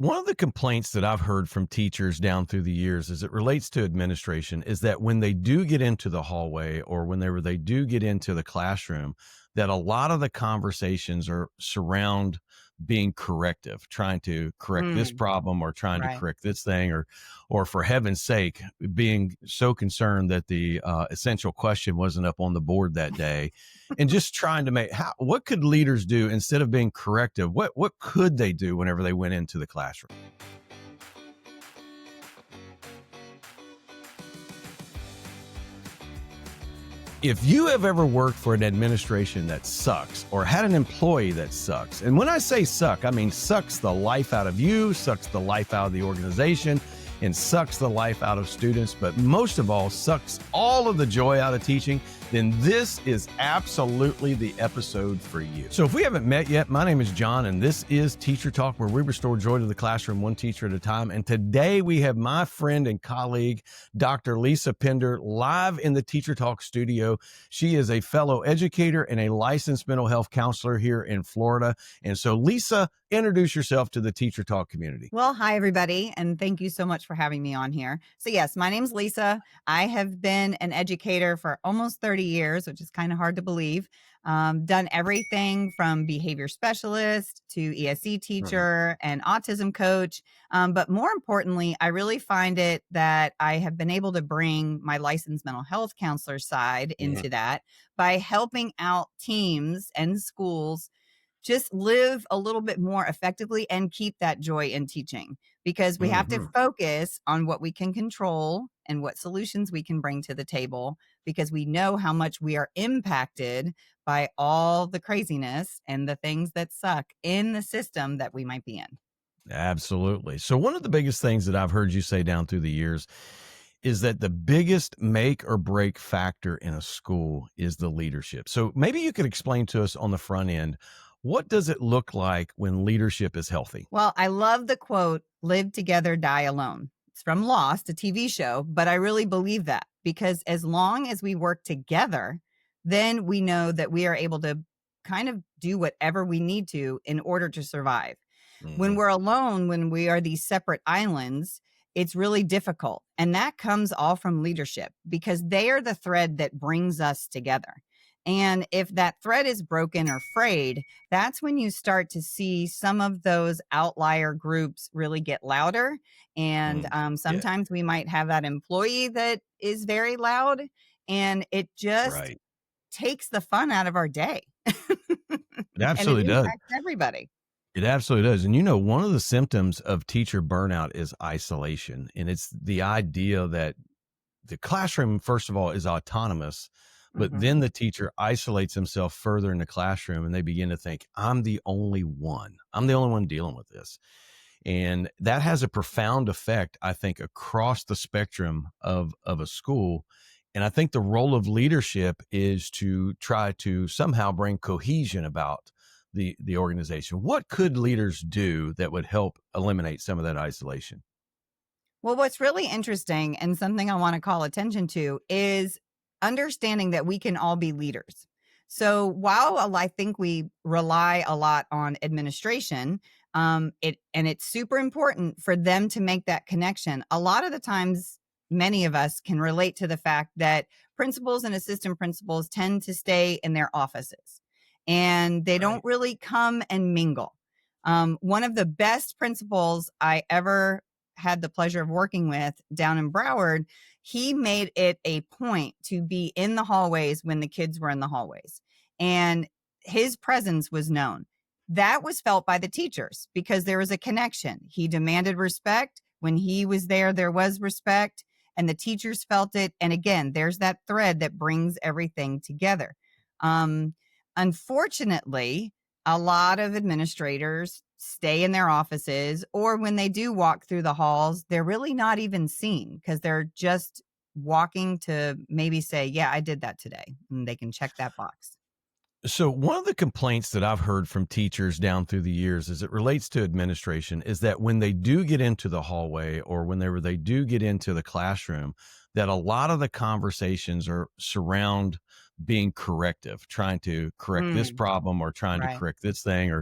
One of the complaints that I've heard from teachers down through the years as it relates to administration is that when they do get into the hallway or whenever they do get into the classroom, that a lot of the conversations are surround being corrective, trying to correct this Mm, problem or trying to right. correct this thing, or for heaven's sake, being so concerned that the essential question wasn't up on the board that day, and just trying to what could leaders do instead of being corrective? What could they do whenever they went into the classroom? If you have ever worked for an administration that sucks or had an employee that sucks, and when I say suck, I mean sucks the life out of you, sucks the life out of the organization, and sucks the life out of students, but most of all, sucks all of the joy out of teaching, then this is absolutely the episode for you. So if we haven't met yet, my name is John, and this is Teacher Talk, where we restore joy to the classroom one teacher at a time. And today we have my friend and colleague, Dr. Lisa Pinder, live in the Teacher Talk studio. She is a fellow educator and a licensed mental health counselor here in Florida. And so, Lisa, introduce yourself to the Teacher Talk community. Well, hi, everybody, and thank you so much for having me on here. So, yes, my name's Lisa. I have been an educator for almost 30 years, which is kind of hard to believe. Done everything from behavior specialist to ESE teacher and autism coach. But more importantly, I really find it that I have been able to bring my licensed mental health counselor side into that by helping out teams and schools just live a little bit more effectively and keep that joy in teaching, because we have to focus on what we can control and what solutions we can bring to the table, because we know how much we are impacted by all the craziness and the things that suck in the system that we might be in. Absolutely. So one of the biggest things that I've heard you say down through the years is that the biggest make or break factor in a school is the leadership. So maybe you could explain to us on the front end, what does it look like when leadership is healthy? Well, I love the quote, live together, die alone. It's from Lost, a TV show, but I really believe that, because as long as we work together, then we know that we are able to kind of do whatever we need to in order to survive. When we're alone, when we are these separate islands, it's really difficult. And that comes all from leadership, because they are the thread that brings us together. And if that thread is broken or frayed, that's when you start to see some of those outlier groups really get louder. And sometimes we might have that employee that is very loud, and it just takes the fun out of our day. It absolutely and it does. impacts everybody. It absolutely does. And one of the symptoms of teacher burnout is isolation. And it's the idea that the classroom, first of all, is autonomous, but then the teacher isolates himself further in the classroom, and they begin to think, I'm the only one. I'm the only one dealing with this. And that has a profound effect, I think, across the spectrum of a school. And I think the role of leadership is to try to somehow bring cohesion about the organization. What could leaders do that would help eliminate some of that isolation? Well, what's really interesting and something I want to call attention to is understanding that we can all be leaders. So while I think we rely a lot on administration, it's super important for them to make that connection. A lot of the times, many of us can relate to the fact that principals and assistant principals tend to stay in their offices, and they don't really come and mingle. One of the best principals I ever had the pleasure of working with down in Broward, he made it a point to be in the hallways when the kids were in the hallways, and his presence was known. That was felt by the teachers because there was a connection. He demanded respect. When he was there, there was respect, and the teachers felt it. And again, there's that thread that brings everything together. Unfortunately, a lot of administrators stay in their offices, or when they do walk through the halls, they're really not even seen because they're just walking to maybe say, yeah, I did that today, and they can check that box. So one of the complaints that I've heard from teachers down through the years as it relates to administration is that when they do get into the hallway or whenever they do get into the classroom, that a lot of the conversations are surround being corrective, trying to correct this Mm, problem or trying to right. correct this thing,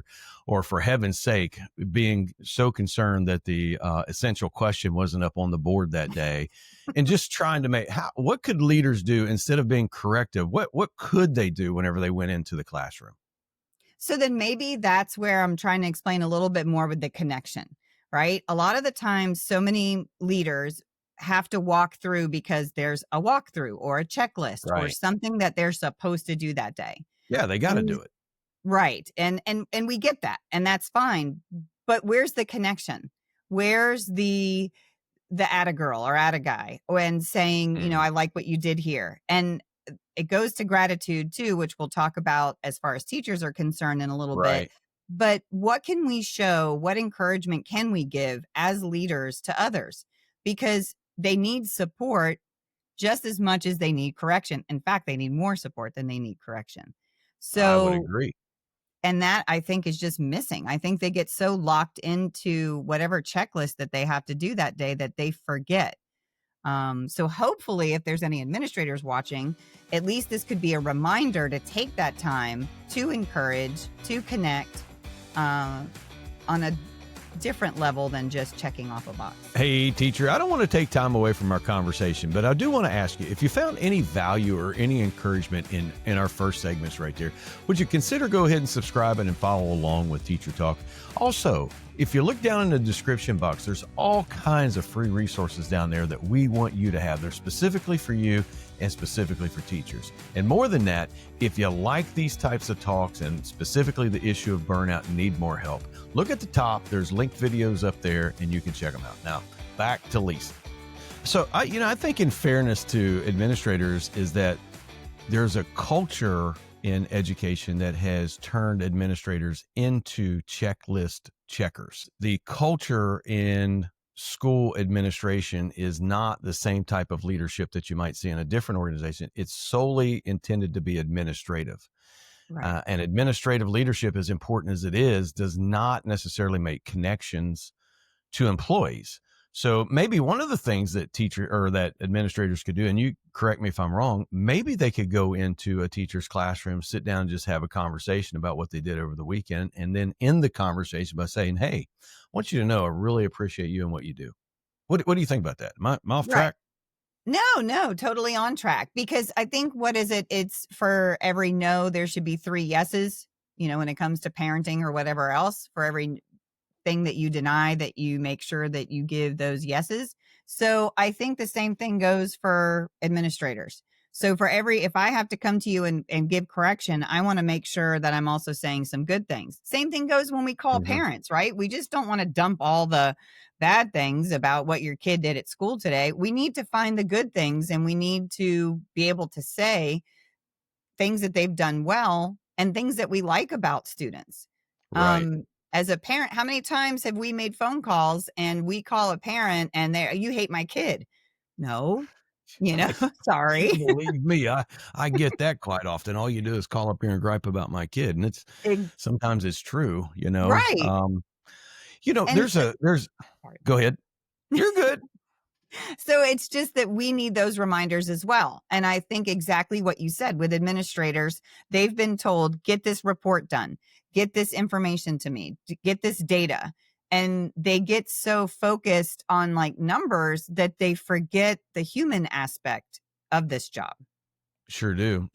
or for heaven's sake, being so concerned that the essential question wasn't up on the board that day, and just trying to what could leaders do instead of being corrective? What could they do whenever they went into the classroom? So then maybe that's where I'm trying to explain a little bit more with the connection, right? A lot of the times, so many leaders have to walk through because there's a walkthrough or a checklist or Right. something that they're supposed to do that day. Yeah, they got to And do it. right. And we get that. And that's fine. But where's the connection? Where's the at a girl or at a guy and saying, Mhm. I like what you did here. And it goes to gratitude too, which we'll talk about as far as teachers are concerned in a little bit. Right. But what can we show? What encouragement can we give as leaders to others? Because they need support just as much as they need correction. In fact, they need more support than they need correction. I would So, agree. and that I think is just missing. I think they get so locked into whatever checklist that they have to do that day that they forget. So hopefully, if there's any administrators watching, at least this could be a reminder to take that time to encourage, to connect uh, on a different level than just checking off a box. Hey, teacher, I don't want to take time away from our conversation, but I do want to ask you if you found any value or any encouragement in our first segments right there, would you consider go ahead and subscribing and follow along with Teacher Talk? Also, if you look down in the description box, there's all kinds of free resources down there that we want you to have. They're specifically for you and specifically for teachers. And more than that, if you like these types of talks and specifically the issue of burnout and need more help, look at the top. There's linked videos up there and you can check them out. Now, back to Lisa. So, I think in fairness to administrators is that there's a culture in education that has turned administrators into checklist checkers. The culture in school administration is not the same type of leadership that you might see in a different organization. It's solely intended to be administrative. Right. And administrative leadership, as important as it is, does not necessarily make connections to employees. So maybe one of the things that that administrators could do, and you correct me if I'm wrong, maybe they could go into a teacher's classroom, sit down and just have a conversation about what they did over the weekend, and then end the conversation by saying, "Hey, I want you to know I really appreciate you and what you do." What do you think about that? Am I off Right. track? No, totally on track because I think what is it? It's for every no, there should be 3 yeses, when it comes to parenting or whatever else. For every thing that you deny, that you make sure that you give those yeses. So I think the same thing goes for administrators. So if I have to come to you and give correction, I want to make sure that I'm also saying some good things. Same thing goes when we call Hmm. parents, right? We just don't want to dump all the bad things about what your kid did at school today. We need to find the good things and we need to be able to say things that they've done well and things that we like about students. Right. As a parent, how many times have we made phone calls and we call a parent and you hate my kid? No, sorry. Believe me, I get that quite often. All you do is call up here and gripe about my kid, and it's Ex- sometimes it's true. right. And There's. sorry. Go ahead. You're good. So it's just that we need those reminders as well. And I think exactly what you said with administrators, they've been told, get this report done, get this information to me, get this data. And they get so focused on like numbers that they forget the human aspect of this job. Sure do.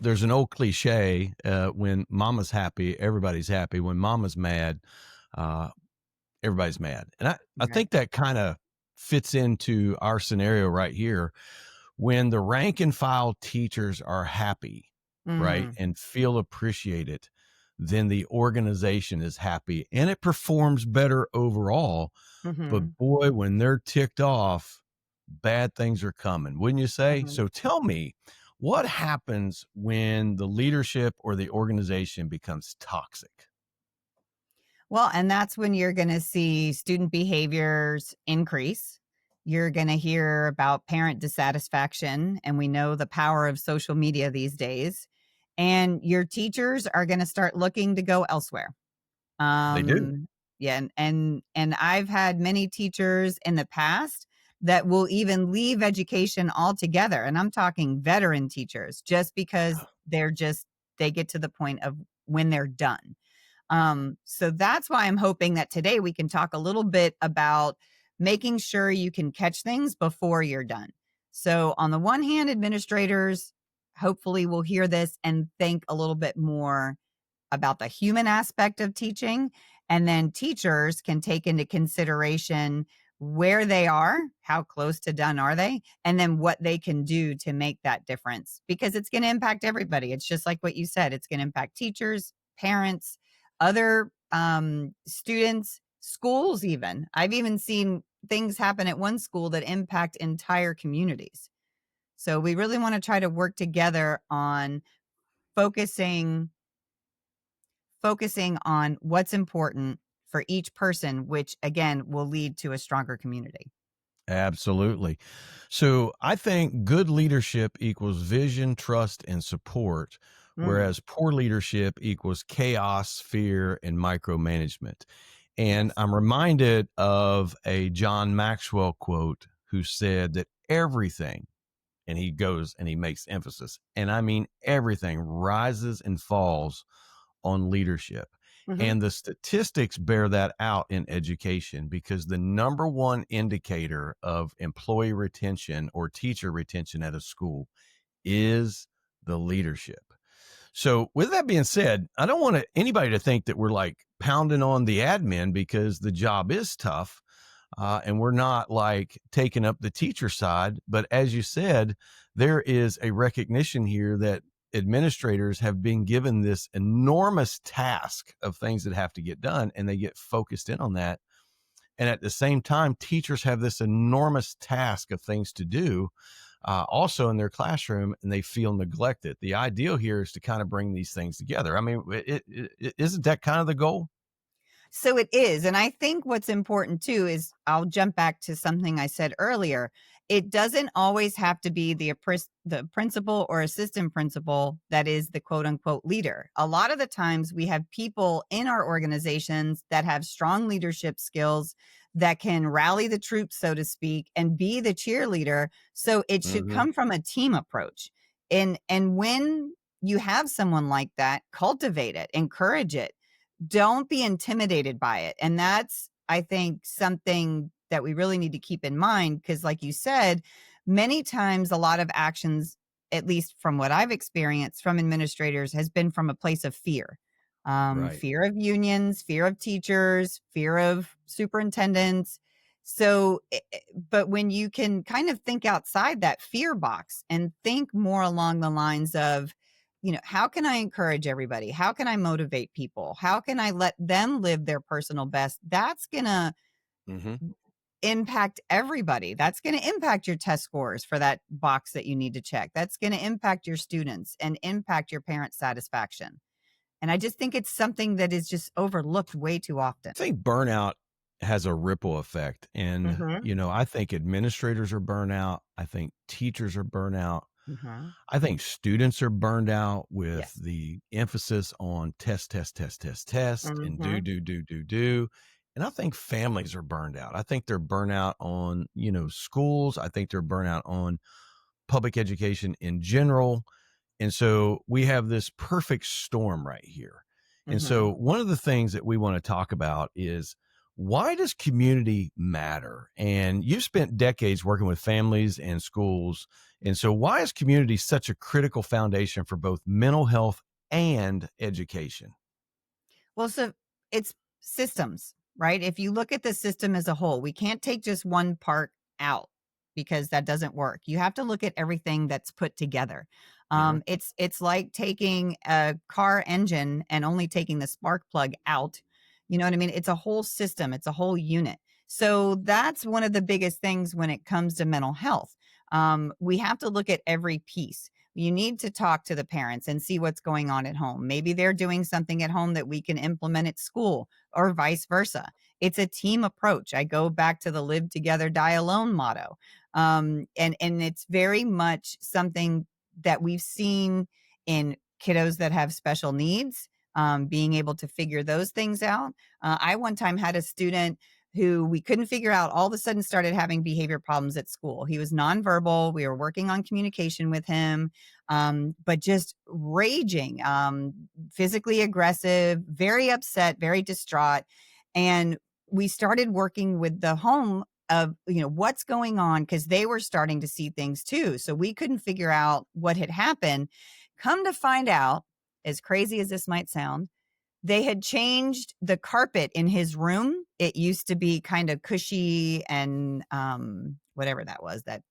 There's an old cliche, when mama's happy, everybody's happy. When mama's mad, uh, everybody's mad. And I Right. think that kind of fits into our scenario right here. When the rank and file teachers are happy, right, Mm-hmm. and feel appreciated, then the organization is happy and it performs better overall. Mm-hmm. But boy, when they're ticked off, bad things are coming, wouldn't you say? Mm-hmm. So tell me, what happens when the leadership or the organization becomes toxic? Well, and that's when you're going to see student behaviors increase. You're going to hear about parent dissatisfaction, and we know the power of social media these days. And your teachers are going to start looking to go elsewhere. They do. Yeah, and I've had many teachers in the past that will even leave education altogether. And I'm talking veteran teachers, just because they get to the point of when they're done. So that's why I'm hoping that today we can talk a little bit about making sure you can catch things before you're done. So on the one hand, administrators hopefully will hear this and think a little bit more about the human aspect of teaching. And then teachers can take into consideration where they are, how close to done are they, and then what they can do to make that difference, because it's going to impact everybody. It's just like what you said, it's going to impact teachers, parents, other students, schools. Even I've even seen things happen at one school that impact entire communities. So we really want to try to work together on focusing on what's important for each person, which again will lead to a stronger community. Absolutely. So I think good leadership equals vision, trust, and support, Mm, whereas poor leadership equals chaos, fear, and micromanagement. And yes. I'm reminded of a John Maxwell quote who said that everything, and he goes and he makes emphasis, and I mean everything rises and falls on leadership. Hmm. And the statistics bear that out in education, because the number one indicator of employee retention or teacher retention at a school is the leadership. So, with that being said, I don't want anybody to think that we're like pounding on the admin, because the job is tough. And we're not like taking up the teacher side. But as you said, there is a recognition here that administrators have been given this enormous task of things that have to get done, and they get focused in on that. And at the same time, teachers have this enormous task of things to do also in their classroom, and they feel neglected. The ideal here is to kind of bring these things together. I mean, isn't that kind of the goal? So it is. And I think what's important too is, I'll jump back to something I said earlier. It doesn't always have to be the principal or assistant principal that is the quote unquote leader. A lot of the times we have people in our organizations that have strong leadership skills, that can rally the troops, so to speak, and be the cheerleader. So it should Hmm. come from a team approach. And when you have someone like that, cultivate it, encourage it, don't be intimidated by it. And that's, I think, something that we really need to keep in mind, because like you said, many times a lot of actions, at least from what I've experienced from administrators, has been from a place of fear. Right. Fear of unions, fear of teachers, fear of superintendents. So but when you can kind of think outside that fear box and think more along the lines of, how can I encourage everybody? How can I motivate people? How can I let them live their personal best? That's going to Hmm. impact everybody. That's going to impact your test scores for that box that you need to check. That's going to impact your students and impact your parent satisfaction. And I just think it's something that is just overlooked way too often. I think burnout has a ripple effect. And, Hmm. I think administrators are burnout. I think teachers are burnout. Hmm. I think students are burned out with Yes. the emphasis on test, test, test, test, test, and do, Hmm. do, do, do, do. And I think families are burned out. I think they're burnout on, schools. I think they're burnout on public education in general. And so we have this perfect storm right here. And Hmm. so one of the things that we want to talk about is, why does community matter? And you've spent decades working with families and schools. And so why is community such a critical foundation for both mental health and education? Well, so it's systems, right? If you look at the system as a whole, we can't take just one part out, because that doesn't work. You have to look at everything that's put together. Hmm. It's like taking a car engine and only taking the spark plug out. You know what I mean? It's a whole system. It's a whole unit. So that's one of the biggest things when it comes to mental health. We have to look at every piece. You need to talk to the parents and see what's going on at home. Maybe they're doing something at home that we can implement at school, or vice versa. It's a team approach. I go back to the live together, die alone motto. And it's very much something that we've seen in kiddos that have special needs, being able to figure those things out. I one time had a student who we couldn't figure out, all of a sudden started having behavior problems at school. He was nonverbal. We were working on communication with him, but just raging, physically aggressive, very upset, very distraught. And we started working with the home of, what's going on, because they were starting to see things too. So we couldn't figure out what had happened. Come to find out, as crazy as this might sound, they had changed the carpet in his room. It used to be kind of cushy and whatever that was, that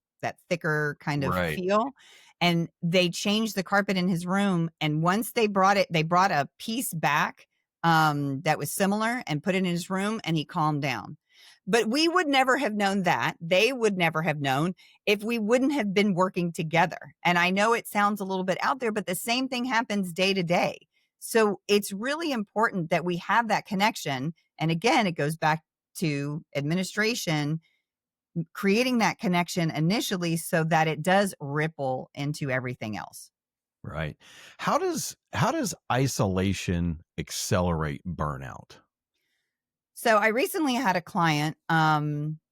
thicker kind of Right. feel. And they changed the carpet in his room. And once they brought a piece back that was similar and put it in his room, and he calmed down. But we would never have known that. They would never have known if we wouldn't have been working together. And I know it sounds a little bit out there, but the same thing happens day to day. So it's really important that we have that connection. And again, it goes back to administration, creating that connection initially so that it does ripple into everything else. Right. How does isolation accelerate burnout? So I recently had a client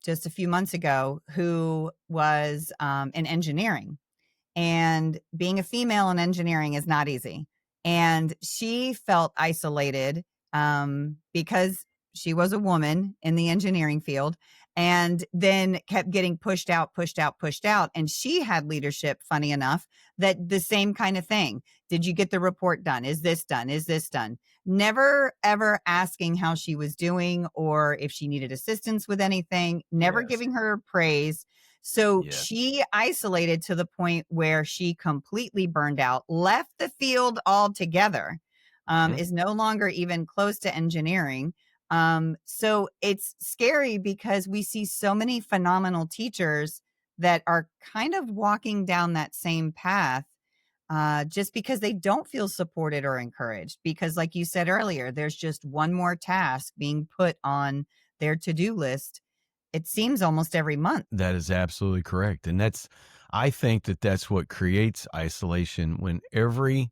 just a few months ago who was in engineering. And being a female in engineering is not easy. And she felt isolated because she was a woman in the engineering field, and then kept getting pushed out, pushed out, pushed out. And she had leadership, funny enough, that the same kind of thing. Did you get the report done? Is this done? Is this done? Never, ever asking how she was doing or if she needed assistance with anything, never Yes. giving her praise. So Yes. she isolated to the point where she completely burned out, left the field altogether, Mhm. is no longer even close to engineering. So it's scary because we see so many phenomenal teachers that are kind of walking down that same path, just because they don't feel supported or encouraged. Because, like you said earlier, there's just one more task being put on their to-do list. It seems almost every month. That is absolutely correct. And I think that's what creates isolation when every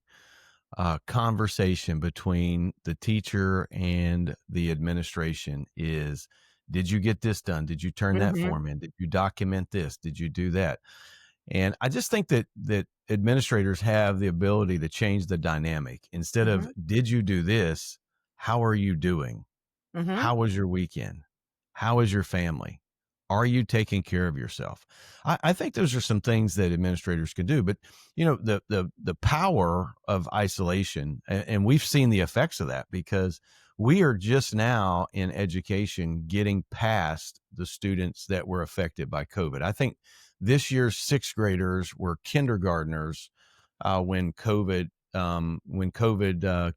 conversation between the teacher and the administration is, did you get this done? Did you turn that Mhm, form in? Did you document this? Did you do that? And I just think that administrators have the ability to change the dynamic. Instead of, mhm, did you do this? How are you doing? mhm. How was your weekend? How is your family? Are you taking care of yourself? I think those are some things that administrators can do. But the power of isolation, and we've seen the effects of that because we are just now in education getting past the students that were affected by COVID. I think this year's sixth graders were kindergartners when COVID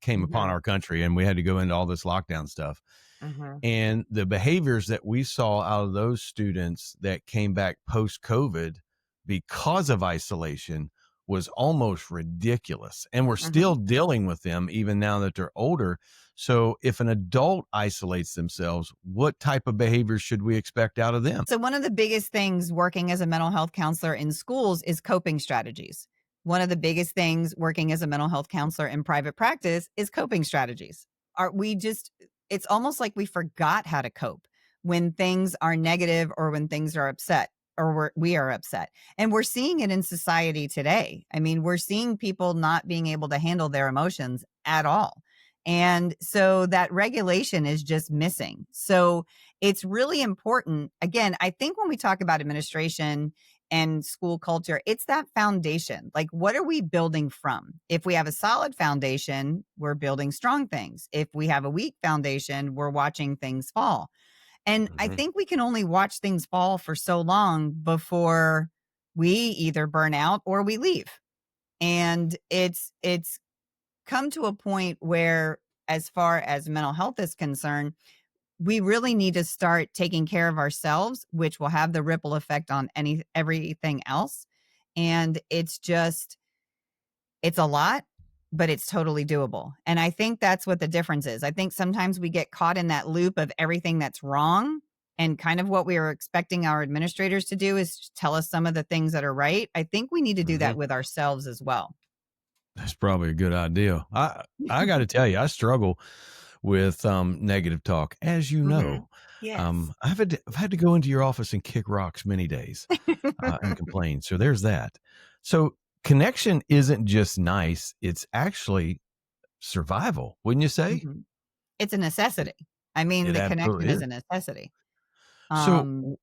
came upon Mhm, our country and we had to go into all this lockdown stuff. mhm, And the behaviors that we saw out of those students that came back post COVID because of isolation was almost ridiculous. And we're mhm. still dealing with them even now that they're older. So if an adult isolates themselves, what type of behaviors should we expect out of them? So one of the biggest things working as a mental health counselor in schools is coping strategies. One of the biggest things working as a mental health counselor in private practice is coping strategies. Are we just It's almost like we forgot how to cope when things are negative or when things are upset or we are upset. And we're seeing it in society today. I mean, we're seeing people not being able to handle their emotions at all. And so that regulation is just missing. So it's really important. Again, I think when we talk about administration and school culture, it's that foundation. Like, what are we building from? If we have a solid foundation, we're building strong things. If we have a weak foundation, we're watching things fall. And I Mhm. think we can only watch things fall for so long before we either burn out or we leave. And it's come to a point where, as far as mental health is concerned, we really need to start taking care of ourselves, which will have the ripple effect on everything else. And it's a lot, but it's totally doable. And I think that's what the difference is. I think sometimes we get caught in that loop of everything that's wrong. And kind of what we are expecting our administrators to do is tell us some of the things that are right. I think we need to do that Mhm. with ourselves as well. That's probably a good idea. I got to tell you, I struggle with negative talk, as you Mhm. know. Yes. I've had to go into your office and kick rocks many days and complain. So there's that. So connection isn't just nice; it's actually survival, wouldn't you say? Mhm. It's a necessity. I mean, It the absolutely connection is is. a necessity. So Um,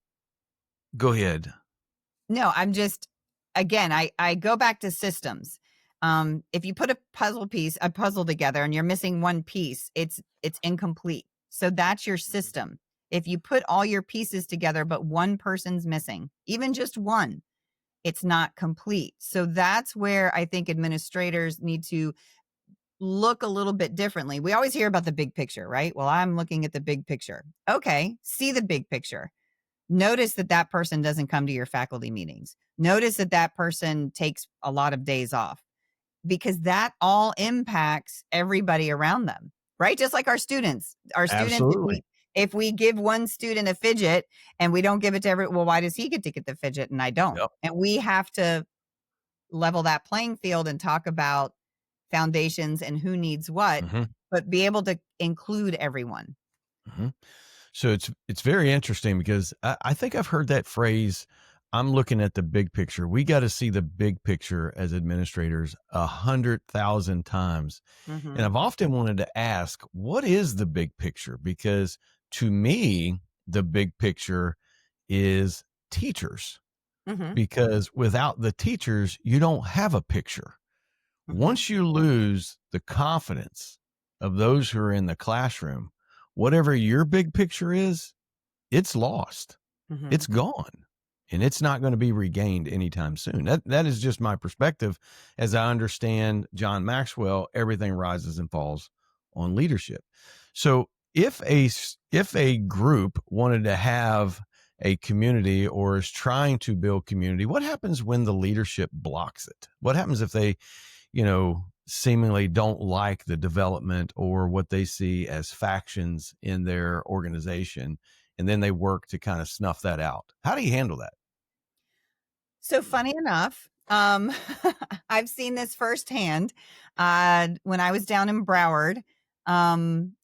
go ahead. no, I'm just again, I go back to systems. If you put a puzzle together and you're missing one piece, it's incomplete. So that's your system. If you put all your pieces together but one person's missing, even just one, it's not complete. So that's where I think administrators need to look a little bit differently. We always hear about the big picture, right? Well, I'm looking at the big picture. Okay, see the big picture. Notice that that person doesn't come to your faculty meetings. Notice that that person takes a lot of days off because that all impacts everybody around them, right? Just like our students. Our students, Absolutely. if we give one student a fidget and we don't give it to well, why does he get to get the fidget and I don't? Yep. And we have to level that playing field and talk about foundations and who needs what, hmm but be able to include everyone. hmm So it's very interesting because I think I've heard that phrase. I'm looking at the big picture. We got to see the big picture as administrators 100,000 times. And Mhm. I've often wanted to ask, what is the big picture? Because to me, the big picture is teachers. Mhm. Because without the teachers, you don't have a picture. Mhm. Once you lose the confidence of those who are in the classroom, whatever your big picture is, it's lost. It's Mhm. gone. And it's not going to be regained anytime soon. That is just my perspective. As I understand John Maxwell, everything rises and falls on leadership. So if a group wanted to have a community or is trying to build community, what happens when the leadership blocks it? What happens if they, seemingly don't like the development or what they see as factions in their organization, and then they work to kind of snuff that out? How do you handle that? So funny enough, I've seen this firsthand. When I was down in Broward,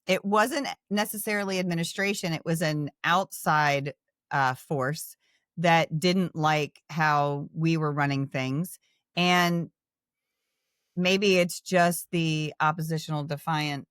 it wasn't necessarily administration; it was an outside force that didn't like how we were running things, and maybe it's just the oppositional defiant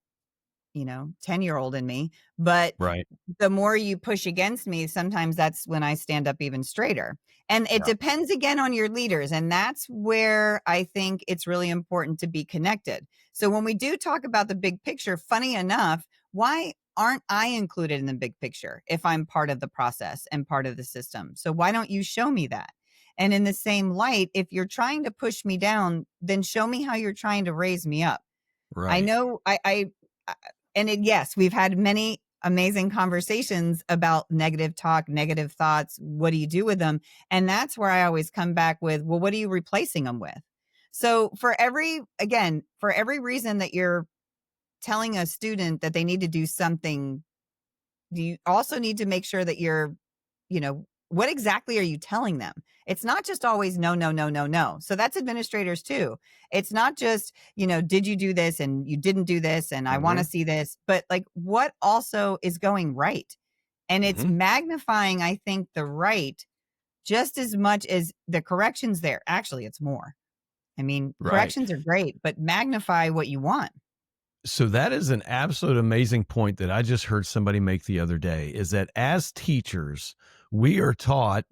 10-year-old in me, but Right. the more you push against me, sometimes that's when I stand up even straighter. And it Yeah. depends again on your leaders. And that's where I think it's really important to be connected. So when we do talk about the big picture, funny enough, why aren't I included in the big picture if I'm part of the process and part of the system? So why don't you show me that? And in the same light, if you're trying to push me down, then show me how you're trying to raise me up. I Right. know I and yes, we've had many amazing conversations about negative talk, negative thoughts. What do you do with them? And that's where I always come back with, well, what are you replacing them with? So for every reason that you're telling a student that they need to do something, you also need to make sure that what exactly are you telling them? It's not just always no, no, no, no, no. So that's administrators too. It's not just, did you do this and you didn't do this and I want to hmm see this, but like what also is going right? And it's hmm magnifying, I think, the right just as much as the corrections there. Actually, it's more. I mean, Right. corrections are great, but magnify what you want. So that is an absolute amazing point that I just heard somebody make the other day, is that as teachers, we are taught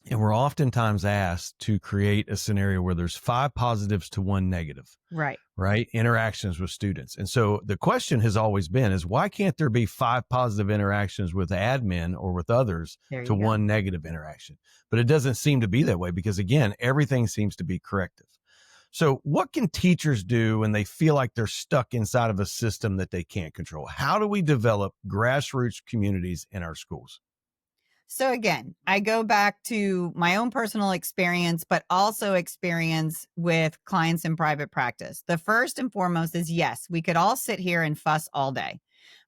and we're oftentimes asked to create a scenario where there's 5 positives to 1 negative, Right. right? Interactions with students. And so the question has always been is, why can't there be 5 positive interactions with admin or with others There to you go. 1 negative interaction? But it doesn't seem to be that way because, again, everything seems to be corrective. So what can teachers do when they feel like they're stuck inside of a system that they can't control? How do we develop grassroots communities in our schools? So again, I go back to my own personal experience, but also experience with clients in private practice. The first and foremost is yes, we could all sit here and fuss all day.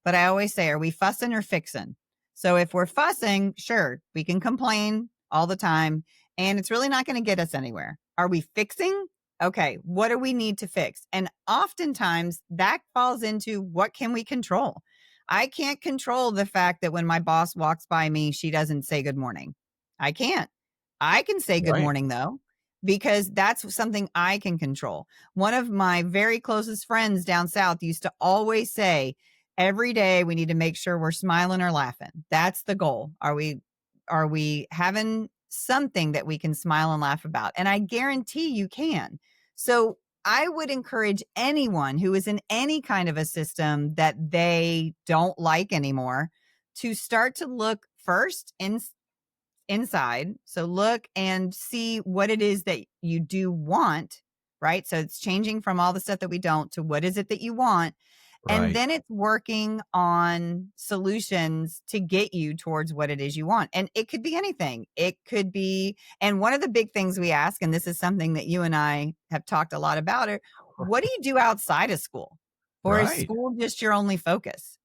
But I always say, are we fussing or fixing? So if we're fussing, sure, we can complain all the time and it's really not going to get us anywhere. Are we fixing? Okay, what do we need to fix? And oftentimes that falls into what can we control? I can't control the fact that when my boss walks by me, she doesn't say good morning. I can't. I can say good Right. morning though, because that's something I can control. One of my very closest friends down south used to always say, every day we need to make sure we're smiling or laughing. That's the goal. Are we having something that we can smile and laugh about? And I guarantee you can. So I would encourage anyone who is in any kind of a system that they don't like anymore to start to look first inside. So look and see what it is that you do want, right? So it's changing from all the stuff that we don't to what is it that you want. And Right. then it's working on solutions to get you towards what it is you want. And it could be anything. It could be, and one of the big things we ask, and this is something that you and I have talked a lot about it, what do you do outside of school? Or is Right. school just your only focus?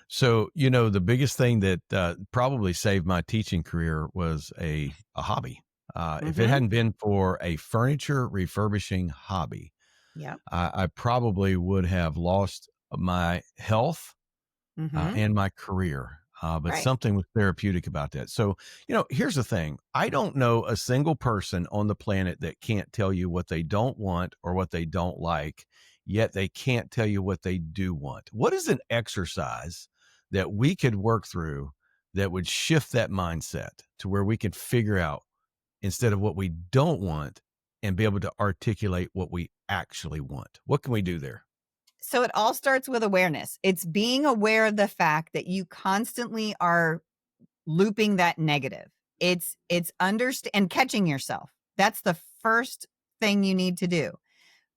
So, the biggest thing that probably saved my teaching career was a hobby. If it Mm-hmm. hadn't been for a furniture refurbishing hobby, Yep. I probably would have lost my health Mm-hmm. and my career. But Right. something was therapeutic about that. So, here's the thing. I don't know a single person on the planet that can't tell you what they don't want or what they don't like, yet they can't tell you what they do want. What is an exercise that we could work through that would shift that mindset to where we can figure out instead of what we don't want and be able to articulate what we actually want? What can we do there? So it all starts with awareness. It's being aware of the fact that you constantly are looping that negative. It's understand and catching yourself. That's the first thing you need to do.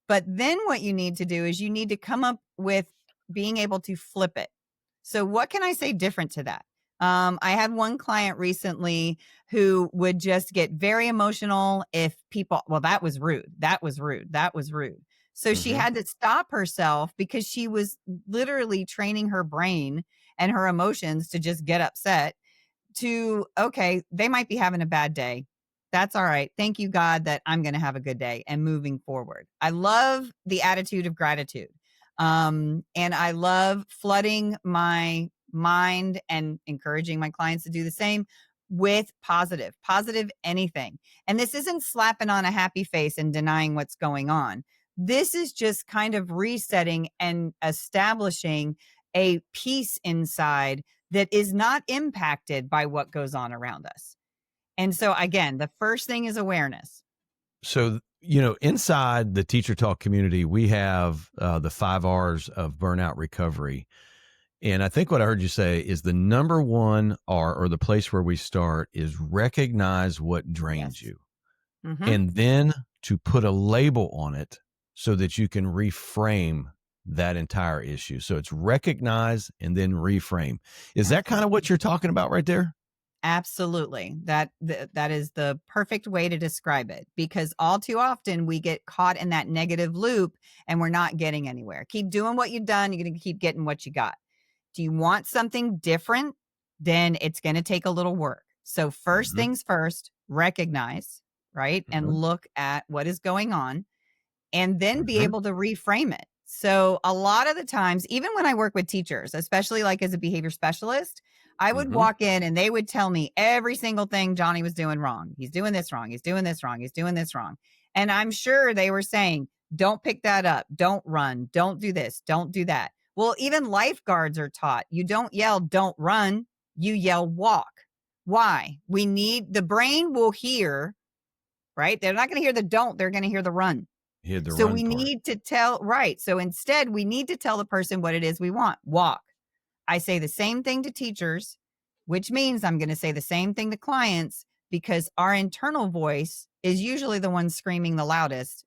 But then what you need to do is you need to come up with being able to flip it. So what can I say different to that? I had one client recently who would just get very emotional if people, well, that was rude. That was rude. That was rude. So she Hmm. had to stop herself because she was literally training her brain and her emotions to just get upset to, okay, they might be having a bad day. That's all right. Thank you, God, that I'm going to have a good day and moving forward. I love the attitude of gratitude. And I love flooding my mind and encouraging my clients to do the same with positive anything. And this isn't slapping on a happy face and denying what's going on. This is just kind of resetting and establishing a peace inside that is not impacted by what goes on around us. And so again, the first thing is awareness. So, inside the Teacher Talk community, we have the 5 R's of burnout recovery. And I think what I heard you say is the number one R, or the place where we start, is recognize what drains Yes. you, Mm-hmm. and then to put a label on it so that you can reframe that entire issue. So it's recognize and then reframe. Is that kind of what Absolutely. you're talking about right there? Absolutely. That is the perfect way to describe it, because all too often we get caught in that negative loop and we're not getting anywhere. Keep doing what you've done, you're going to keep getting what you got. Do you want something different? Then it's going to take a little work. So first Hmm. things first, recognize, right? And Hmm. look at what is going on and then be Hmm. able to reframe it. So a lot of the times, even when I work with teachers, especially like as a behavior specialist, I would Hmm. walk in and they would tell me every single thing Johnny was doing wrong. He's doing this wrong. He's doing this wrong. He's doing this wrong. And I'm sure they were saying, don't pick that up. Don't run. Don't do this. Don't do that. Well, even lifeguards are taught you don't yell, don't run. You yell, walk. Why? We need the brain will hear, right? They're not going to hear the don't, they're going to hear the run. He had the So run we part. need to tell, right. So instead, we need to tell the person what it is we want. Walk. I say the same thing to teachers, which means I'm going to say the same thing to clients, because our internal voice is usually the one screaming the loudest,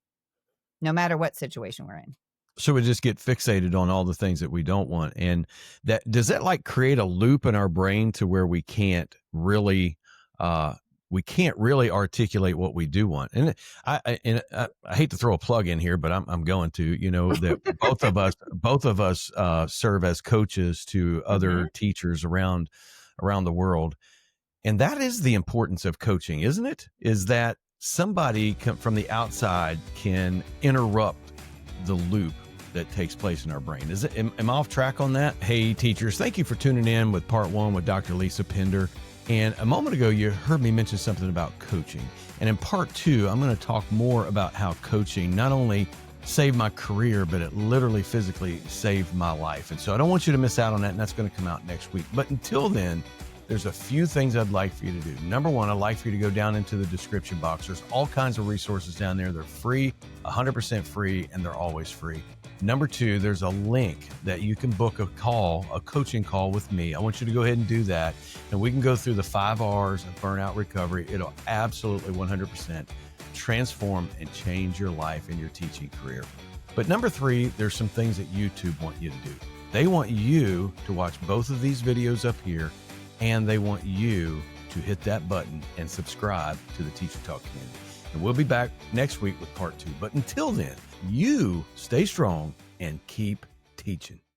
no matter what situation we're in. So we just get fixated on all the things that we don't want. And does that like create a loop in our brain to where we can't really articulate what we do want. And I hate to throw a plug in here, but I'm going to, that both of us serve as coaches to Mm-hmm. other teachers around the world. And that is the importance of coaching, isn't it? Is that somebody from the outside can interrupt the loop that takes place in our brain. Am I off track on that? Hey, teachers, thank you for tuning in with part 1 with Dr. Lisa Pinder. And a moment ago, you heard me mention something about coaching. And in part 2, I'm going to talk more about how coaching not only saved my career, but it literally physically saved my life. And so I don't want you to miss out on that. And that's going to come out next week. But until then, there's a few things I'd like for you to do. Number 1, I'd like for you to go down into the description box. There's all kinds of resources down there. They're free, 100% free, and they're always free. Number 2, there's a link that you can book a coaching call with me. I want you to go ahead and do that. And we can go through the 5 R's of burnout recovery. It'll absolutely 100% transform and change your life and your teaching career. But number 3, there's some things that YouTube want you to do. They want you to watch both of these videos up here, and they want you to hit that button and subscribe to the Teacher Talk community. And we'll be back next week with part 2. But until then, you stay strong and keep teaching.